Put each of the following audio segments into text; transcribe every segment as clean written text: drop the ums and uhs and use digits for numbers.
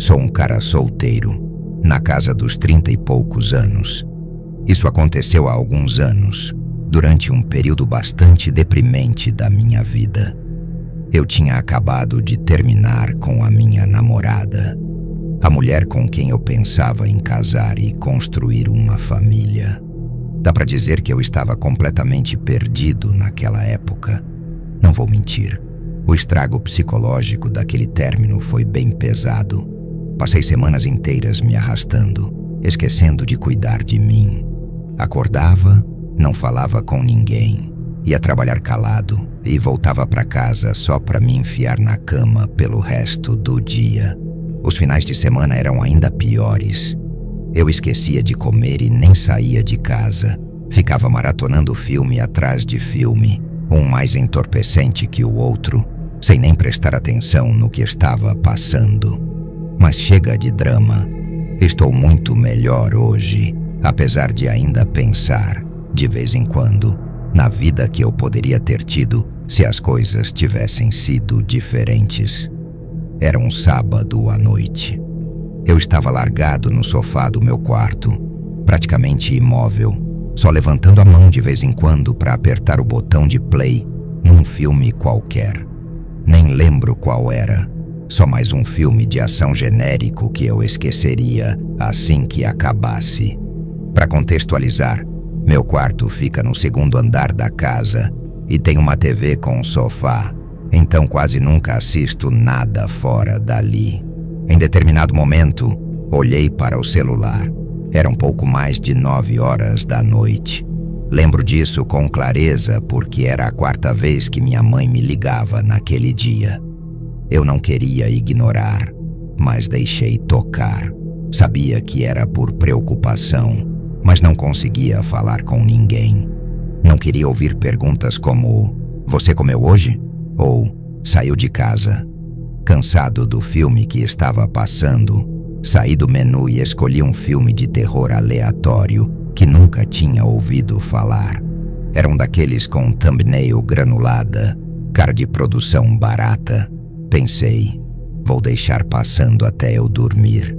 Sou um cara solteiro, na casa dos 30 e poucos anos. Isso aconteceu há alguns anos, durante um período bastante deprimente da minha vida. Eu tinha acabado de terminar com a minha namorada, a mulher com quem eu pensava em casar e construir uma família. Dá pra dizer que eu estava completamente perdido naquela época. Não vou mentir, o estrago psicológico daquele término foi bem pesado. Passei semanas inteiras me arrastando, esquecendo de cuidar de mim. Acordava, não falava com ninguém, ia trabalhar calado e voltava para casa só para me enfiar na cama pelo resto do dia. Os finais de semana eram ainda piores. Eu esquecia de comer e nem saía de casa. Ficava maratonando filme atrás de filme, um mais entorpecente que o outro, sem nem prestar atenção no que estava passando. Mas chega de drama. Estou muito melhor hoje, apesar de ainda pensar, de vez em quando, na vida que eu poderia ter tido se as coisas tivessem sido diferentes. Era um sábado à noite. Eu estava largado no sofá do meu quarto, praticamente imóvel, só levantando a mão de vez em quando para apertar o botão de play num filme qualquer. Nem lembro qual era, só mais um filme de ação genérico que eu esqueceria assim que acabasse. Para contextualizar, meu quarto fica no segundo andar da casa e tem uma TV com um sofá, então quase nunca assisto nada fora dali. Em determinado momento, olhei para o celular. Era um pouco mais de 9 horas da noite. Lembro disso com clareza porque era a 4ª vez que minha mãe me ligava naquele dia. Eu não queria ignorar, mas deixei tocar. Sabia que era por preocupação, mas não conseguia falar com ninguém. Não queria ouvir perguntas como: "Você comeu hoje?" ou "Saiu de casa?" Cansado do filme que estava passando, saí do menu e escolhi um filme de terror aleatório que nunca tinha ouvido falar. Era um daqueles com thumbnail granulada, cara de produção barata. Pensei, vou deixar passando até eu dormir.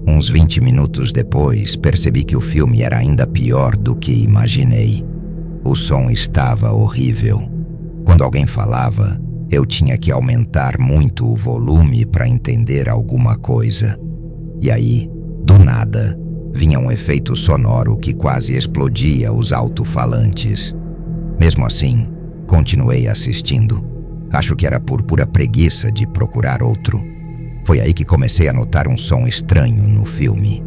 Uns 20 minutos depois, percebi que o filme era ainda pior do que imaginei. O som estava horrível. Quando alguém falava, eu tinha que aumentar muito o volume para entender alguma coisa. E aí, do nada, vinha um efeito sonoro que quase explodia os alto-falantes. Mesmo assim, continuei assistindo. Acho que era por pura preguiça de procurar outro. Foi aí que comecei a notar um som estranho no filme.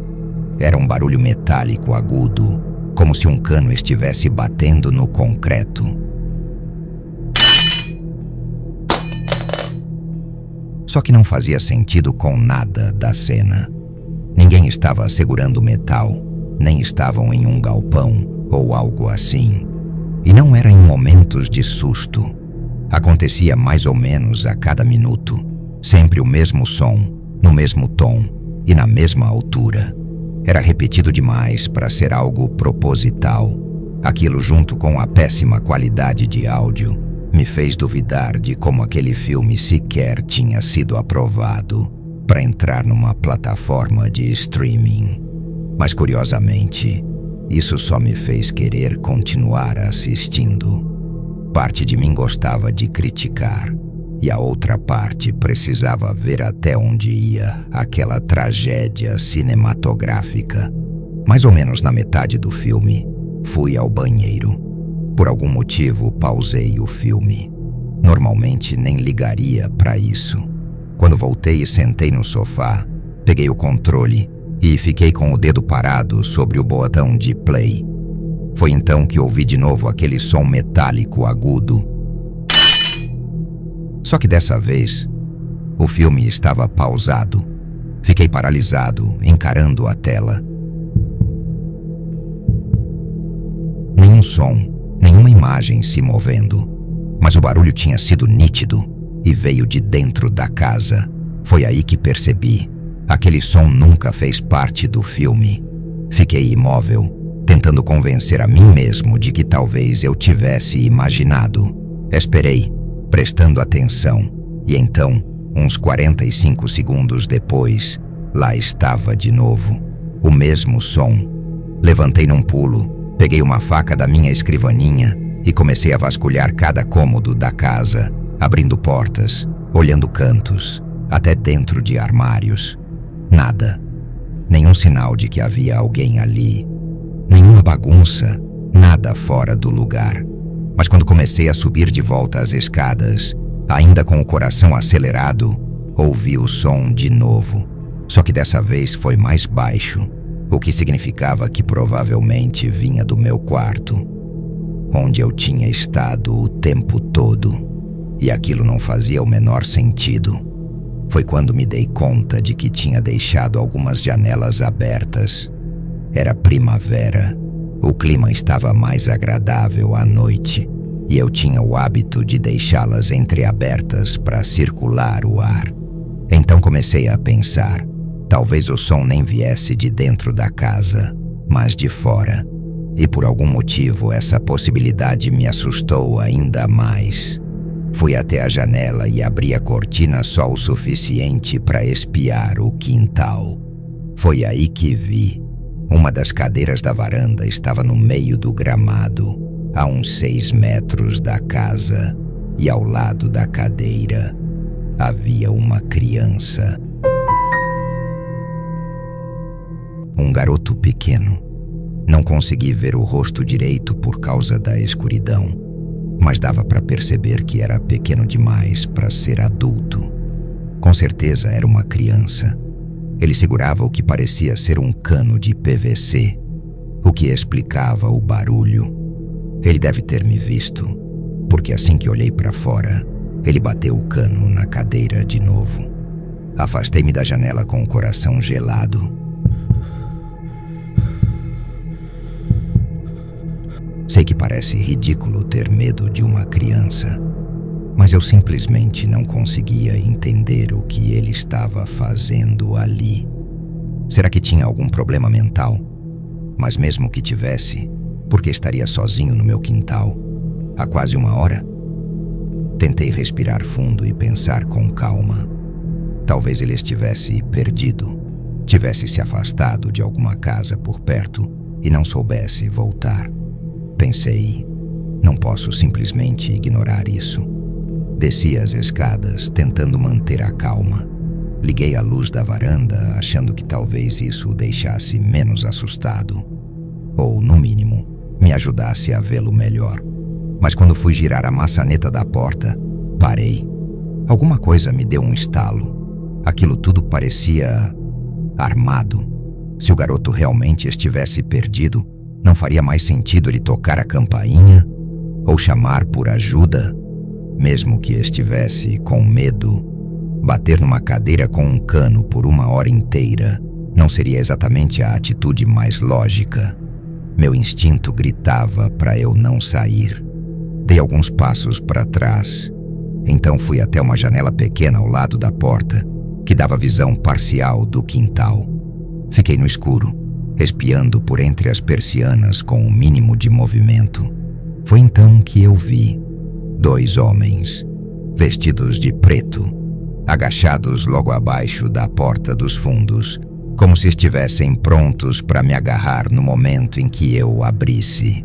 Era um barulho metálico agudo, como se um cano estivesse batendo no concreto. Só que não fazia sentido com nada da cena. Ninguém estava segurando metal, nem estavam em um galpão ou algo assim. E não era em momentos de susto. Acontecia mais ou menos a cada minuto, sempre o mesmo som, no mesmo tom e na mesma altura. Era repetido demais para ser algo proposital. Aquilo, junto com a péssima qualidade de áudio, me fez duvidar de como aquele filme sequer tinha sido aprovado para entrar numa plataforma de streaming. Mas, curiosamente, isso só me fez querer continuar assistindo. Parte de mim gostava de criticar, e a outra parte precisava ver até onde ia aquela tragédia cinematográfica. Mais ou menos na metade do filme, fui ao banheiro. Por algum motivo, pausei o filme. Normalmente nem ligaria para isso. Quando voltei e sentei no sofá, peguei o controle e fiquei com o dedo parado sobre o botão de play. Foi então que ouvi de novo aquele som metálico agudo. Só que dessa vez, o filme estava pausado. Fiquei paralisado, encarando a tela. Nenhum som, nenhuma imagem se movendo, mas o barulho tinha sido nítido e veio de dentro da casa. Foi aí que percebi. Aquele som nunca fez parte do filme. Fiquei imóvel, tentando convencer a mim mesmo de que talvez eu tivesse imaginado. Esperei, prestando atenção, e então, uns 45 segundos depois, Lá estava de novo, o mesmo som. Levantei num pulo, peguei uma faca da minha escrivaninha e comecei a vasculhar cada cômodo da casa, abrindo portas, olhando cantos, até dentro de armários. Nada. Nenhum sinal de que havia alguém ali. Nenhuma bagunça, nada fora do lugar. Mas quando comecei a subir de volta as escadas, ainda com o coração acelerado, ouvi o som de novo. Só que dessa vez foi mais baixo, o que significava que provavelmente vinha do meu quarto, onde eu tinha estado o tempo todo, e aquilo não fazia o menor sentido. Foi quando me dei conta de que tinha deixado algumas janelas abertas. Era primavera, o clima estava mais agradável à noite, e eu tinha o hábito de deixá-las entreabertas para circular o ar. Então comecei a pensar, talvez o som nem viesse de dentro da casa, mas de fora. E por algum motivo essa possibilidade me assustou ainda mais. Fui até a janela e abri a cortina só o suficiente para espiar o quintal. Foi aí que vi. Uma das cadeiras da varanda estava no meio do gramado, a uns 6 metros da casa, e ao lado da cadeira havia uma criança. Um garoto pequeno. Não consegui ver o rosto direito por causa da escuridão, mas dava para perceber que era pequeno demais para ser adulto. Com certeza era uma criança. Ele segurava o que parecia ser um cano de PVC, o que explicava o barulho. Ele deve ter me visto, porque assim que olhei para fora, ele bateu o cano na cadeira de novo. Afastei-me da janela com o coração gelado. Sei que parece ridículo ter medo de uma criança, mas eu simplesmente não conseguia entender o que ele estava fazendo ali. Será que tinha algum problema mental? Mas mesmo que tivesse, por que estaria sozinho no meu quintal há quase 1 hora? Tentei respirar fundo e pensar com calma. Talvez ele estivesse perdido, tivesse se afastado de alguma casa por perto e não soubesse voltar. Pensei, não posso simplesmente ignorar isso. Desci as escadas, tentando manter a calma. Liguei a luz da varanda, achando que talvez isso o deixasse menos assustado. Ou, no mínimo, me ajudasse a vê-lo melhor. Mas quando fui girar a maçaneta da porta, parei. Alguma coisa me deu um estalo. Aquilo tudo parecia armado. Se o garoto realmente estivesse perdido, não faria mais sentido ele tocar a campainha ou chamar por ajuda? Mesmo que estivesse com medo, bater numa cadeira com um cano por 1 hora inteira não seria exatamente a atitude mais lógica. Meu instinto gritava para eu não sair. Dei alguns passos para trás. Então fui até uma janela pequena ao lado da porta, que dava visão parcial do quintal. Fiquei no escuro, espiando por entre as persianas com o mínimo de movimento. Foi então que eu vi 2 homens, vestidos de preto, agachados logo abaixo da porta dos fundos, como se estivessem prontos para me agarrar no momento em que eu abrisse.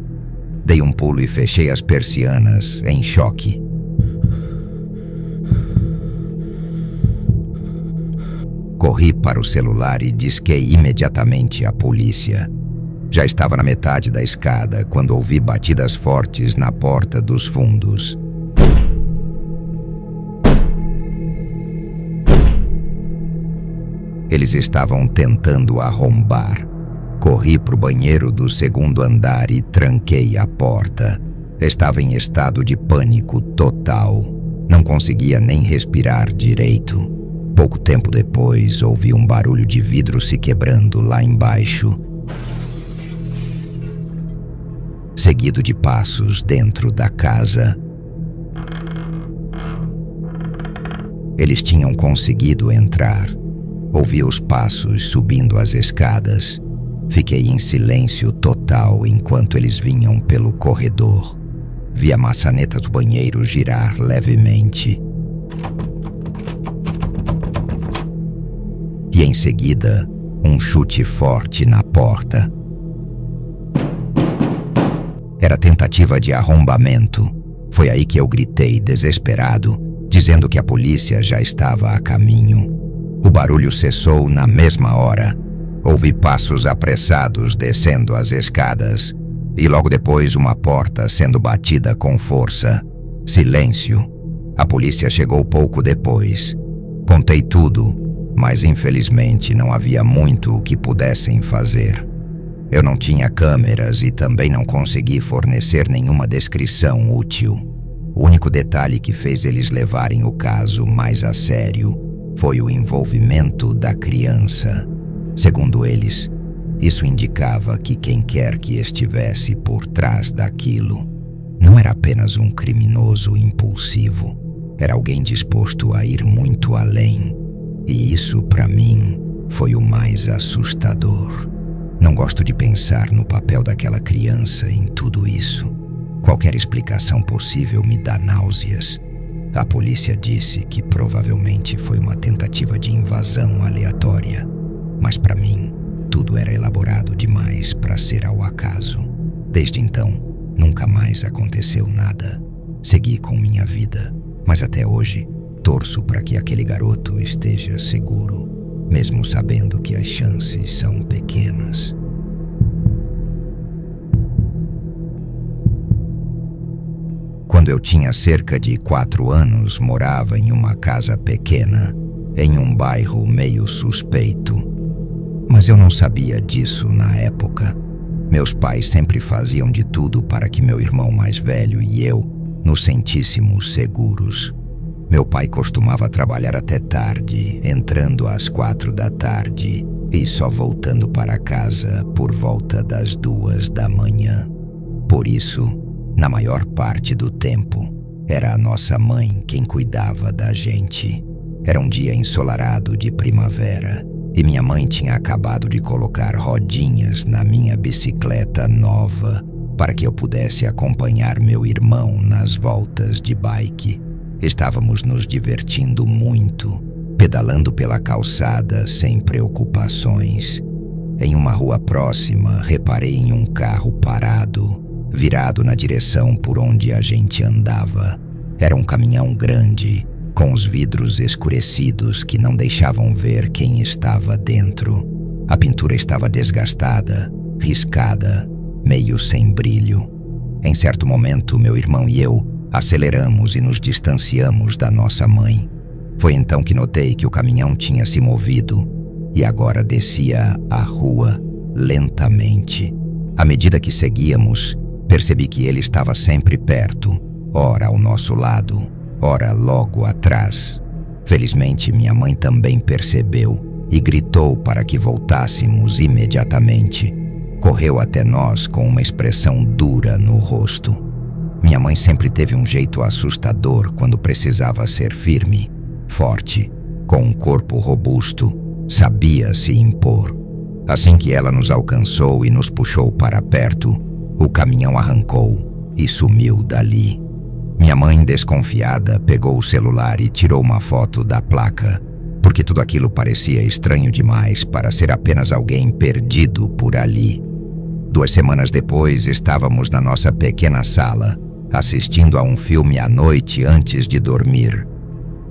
Dei um pulo e fechei as persianas, em choque. Corri para o celular e disquei imediatamente a polícia. Já estava na metade da escada quando ouvi batidas fortes na porta dos fundos. Eles estavam tentando arrombar. Corri para o banheiro do 2º andar e tranquei a porta. Estava em estado de pânico total. Não conseguia nem respirar direito. Pouco tempo depois, ouvi um barulho de vidro se quebrando lá embaixo, seguido de passos dentro da casa. Eles tinham conseguido entrar. Ouvi os passos subindo as escadas. Fiquei em silêncio total enquanto eles vinham pelo corredor. Vi a maçaneta do banheiro girar levemente. e em seguida, um chute forte na porta. Era tentativa de arrombamento. Foi aí que eu gritei, desesperado, dizendo que a polícia já estava a caminho. O barulho cessou na mesma hora. Ouvi passos apressados descendo as escadas e logo depois uma porta sendo batida com força. Silêncio. A polícia chegou pouco depois. Contei tudo, mas infelizmente não havia muito o que pudessem fazer. Eu não tinha câmeras e também não consegui fornecer nenhuma descrição útil. O único detalhe que fez eles levarem o caso mais a sério foi o envolvimento da criança. Segundo eles, isso indicava que quem quer que estivesse por trás daquilo não era apenas um criminoso impulsivo, era alguém disposto a ir muito além. E isso, para mim, foi o mais assustador. Não gosto de pensar no papel daquela criança em tudo isso. Qualquer explicação possível me dá náuseas. A polícia disse que provavelmente foi uma tentativa de invasão aleatória, mas para mim, tudo era elaborado demais para ser ao acaso. Desde então, nunca mais aconteceu nada. Segui com minha vida, mas até hoje, torço para que aquele garoto esteja seguro, mesmo sabendo que as chances são pequenas. Quando eu tinha cerca de 4 anos, morava em uma casa pequena, em um bairro meio suspeito. Mas eu não sabia disso na época. Meus pais sempre faziam de tudo para que meu irmão mais velho e eu nos sentíssemos seguros. Meu pai costumava trabalhar até tarde, entrando às 4 da tarde e só voltando para casa por volta das 2 da manhã. Por isso, na maior parte do tempo, era a nossa mãe quem cuidava da gente. Era um dia ensolarado de primavera e minha mãe tinha acabado de colocar rodinhas na minha bicicleta nova para que eu pudesse acompanhar meu irmão nas voltas de bike. Estávamos nos divertindo muito, pedalando pela calçada sem preocupações. Em uma rua próxima, reparei em um carro parado, virado na direção por onde a gente andava. Era um caminhão grande, com os vidros escurecidos que não deixavam ver quem estava dentro. A pintura estava desgastada, riscada, meio sem brilho. Em certo momento, meu irmão e eu aceleramos e nos distanciamos da nossa mãe. Foi então que notei que o caminhão tinha se movido e agora descia a rua lentamente. À medida que seguíamos, percebi que ele estava sempre perto, ora ao nosso lado, ora logo atrás. Felizmente, minha mãe também percebeu e gritou para que voltássemos imediatamente. Correu até nós com uma expressão dura no rosto. Minha mãe sempre teve um jeito assustador quando precisava ser firme, forte, com um corpo robusto, sabia se impor. Assim que ela nos alcançou e nos puxou para perto, o caminhão arrancou e sumiu dali. Minha mãe, desconfiada, pegou o celular e tirou uma foto da placa, porque tudo aquilo parecia estranho demais para ser apenas alguém perdido por ali. 2 semanas depois, estávamos na nossa pequena sala, assistindo a um filme à noite antes de dormir.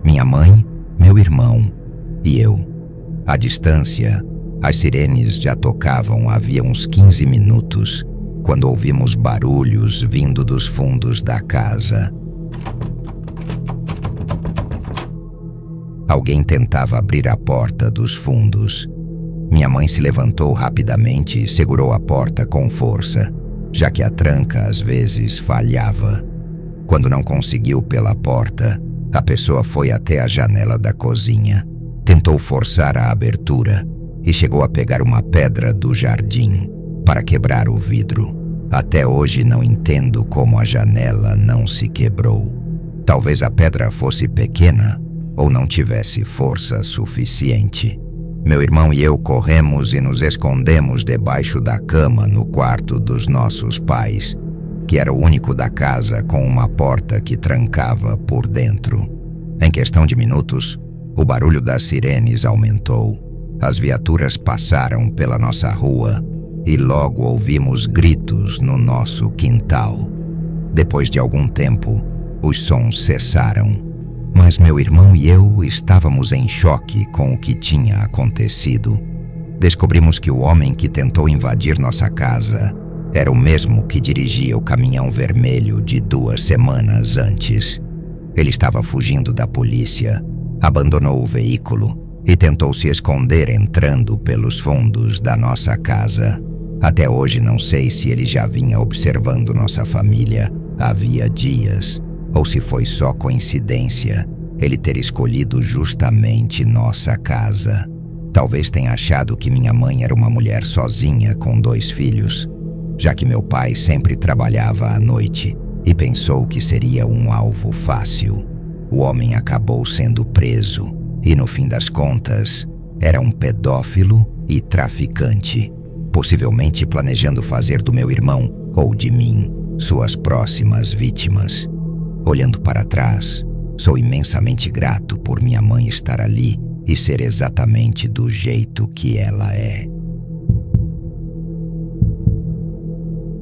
Minha mãe, meu irmão e eu. À distância, as sirenes já tocavam havia uns 15 minutos, quando ouvimos barulhos vindo dos fundos da casa. Alguém tentava abrir a porta dos fundos. Minha mãe se levantou rapidamente e segurou a porta com força, já que a tranca às vezes falhava. Quando não conseguiu pela porta, a pessoa foi até a janela da cozinha, tentou forçar a abertura e chegou a pegar uma pedra do jardim para quebrar o vidro. Até hoje não entendo como a janela não se quebrou. Talvez a pedra fosse pequena ou não tivesse força suficiente. Meu irmão e eu corremos e nos escondemos debaixo da cama no quarto dos nossos pais, que era o único da casa com uma porta que trancava por dentro. Em questão de minutos, o barulho das sirenes aumentou. As viaturas passaram pela nossa rua e logo ouvimos gritos no nosso quintal. Depois de algum tempo, os sons cessaram, mas meu irmão e eu estávamos em choque com o que tinha acontecido. Descobrimos que o homem que tentou invadir nossa casa era o mesmo que dirigia o caminhão vermelho de 2 semanas antes. Ele estava fugindo da polícia, abandonou o veículo e tentou se esconder entrando pelos fundos da nossa casa. Até hoje não sei se ele já vinha observando nossa família havia dias, ou se foi só coincidência ele ter escolhido justamente nossa casa. Talvez tenha achado que minha mãe era uma mulher sozinha com 2 filhos, já que meu pai sempre trabalhava à noite, e pensou que seria um alvo fácil. O homem acabou sendo preso e, no fim das contas, era um pedófilo e traficante, possivelmente planejando fazer do meu irmão ou de mim suas próximas vítimas. Olhando para trás, sou imensamente grato por minha mãe estar ali e ser exatamente do jeito que ela é.